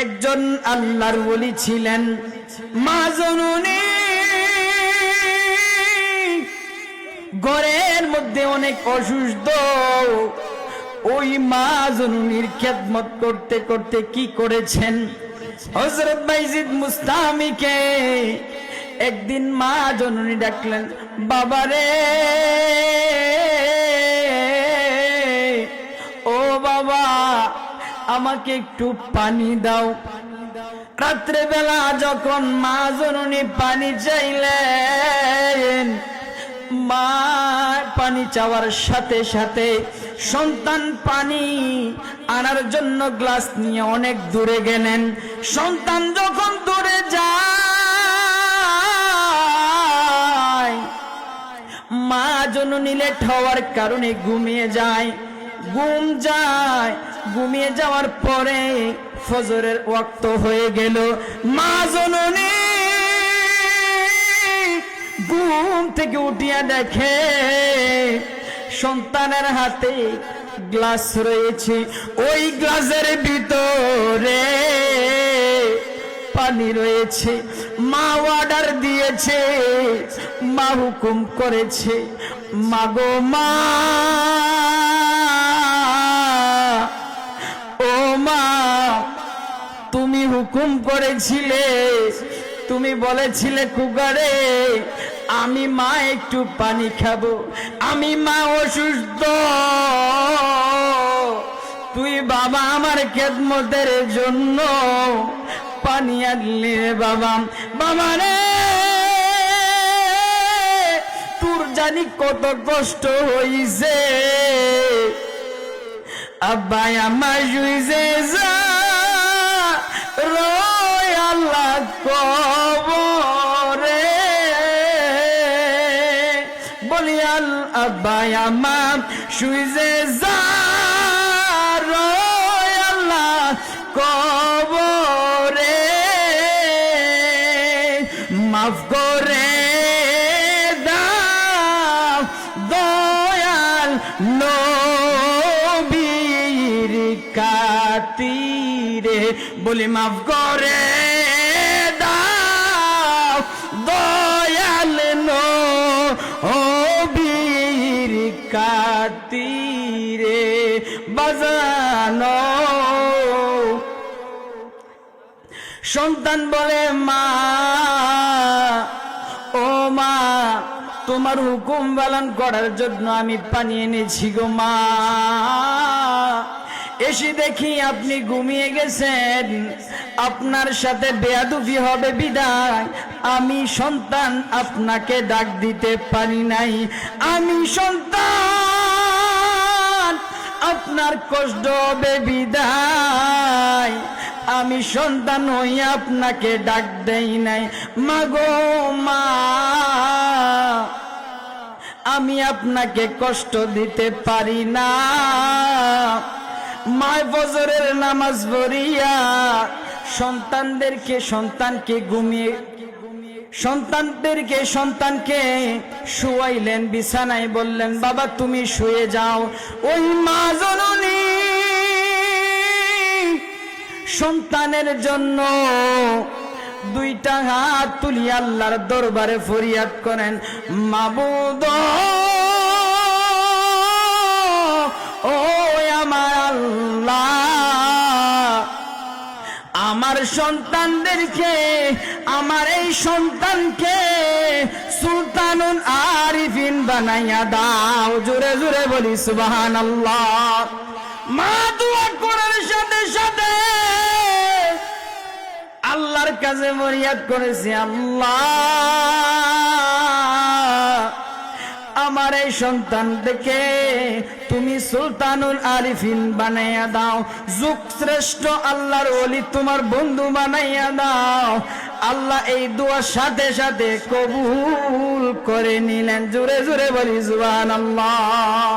একজন আল্লাহর ওলি ছিলেন, মা জননী ঘরের মধ্যে অনেক অসুস্থ। ওই মা জননীর খেদমত করতে করতে কি করেছেন, হযরত বাইজিদ মুস্তামিকে একদিন মা জননী ডাকলেন, বাবারে ও বাবা, আমাকে একটু পানি দাও। রাত্রে বেলা যখন মা জননী পানি চাইলেন, মা পানি চাওয়ার সাথে সাথে সন্তান পানি আনার জন্য গ্লাস নিয়ে অনেক দূরে গেলেন। সন্তান যখন দূরে যায়, মা জননী লেট হওয়ার কারণে ঘুমিয়ে যায়। ঘুমিয়ে যাওয়ার পরে ফজরের ওয়াক্ত হয়ে গেল। মা জননী ঘুম থেকে উঠিয়া দেখে সন্তানের হাতে গ্লাস রয়েছে, ওই গ্লাসের ভিতরে পানি রয়েছে। মা অর্ডার দিয়েছে, মা হুকুম করেছে, মাগো মা, ও মা, তুমি হুকুম করেছিলে, তুমি বলেছিলে কুকারে আমি মা একটু পানি খাবো, আমি মা অসুস্থ, তুই বাবা আমার খেদমতের জন্য পানি আনলি রে বাবা। বাবা রে, তোর জানি কত কষ্ট হইছে, আব্বা আমার শুইছে যা রয় আল্লাহ কবরে, বলি আব্বা আমার শুইছে যা রয় আল্লাহ কবরে, মাফ করে দাও দয়াল নবীর খাতিরে, বলি মাফ করে দাও দয়াল নবীর খাতিরে। বাজানো সন্তান বলে, মা, ও মা, তোমার হুকুম পালন করার জন্য আমি পানি এনেছি গো মা। এসে দেখি আপনি ঘুমিয়ে গেছেন, আপনার সাথে বেয়াদবি হবে বিদায় আমি সন্তান আপনাকে ডাক দিতে পারি নাই। আমি সন্তান আপনার কষ্ট হবে বিদায় আমি সন্তান হইয়া আপনাকে ডাক দেই নাই। মাগো মা, আমি আপনাকে কষ্ট দিতে পারি না। মা ফজরের নামাজ পড়িয়া সন্তানকে শুয়াইলেন বিছানায়, বললেন বাবা তুমি শুয়ে যাও। ওই মা জননী সন্তানের জন্য দুইটা হাত তুলি আল্লাহর দরবারে ফরিয়াদ করেন, মাবুদ ও আমার আল্লাহ, আমার সন্তানদেরকে, আমার এই সন্তানকে সুলতানুল আরিফিন বানাইয়া দাও। জোরে জোরে বলি সুবহানাল্লাহ। মা দোয়া করার সাথে সাথে আল্লাহর কাছে ফরিয়াদ করেছে, আল্লাহ আমার এই সন্তানকে তুমি সুলতানুল আরিফিন বানাইয়া দাও, যুগ শ্রেষ্ঠ আল্লাহর ওলি তোমার বন্ধু বানাইয়া দাও। আল্লাহ এই দোয়ার সাথে সাথে কবুল করে নিলেন। জোরে জোরে বলি সুবহানাল্লাহ।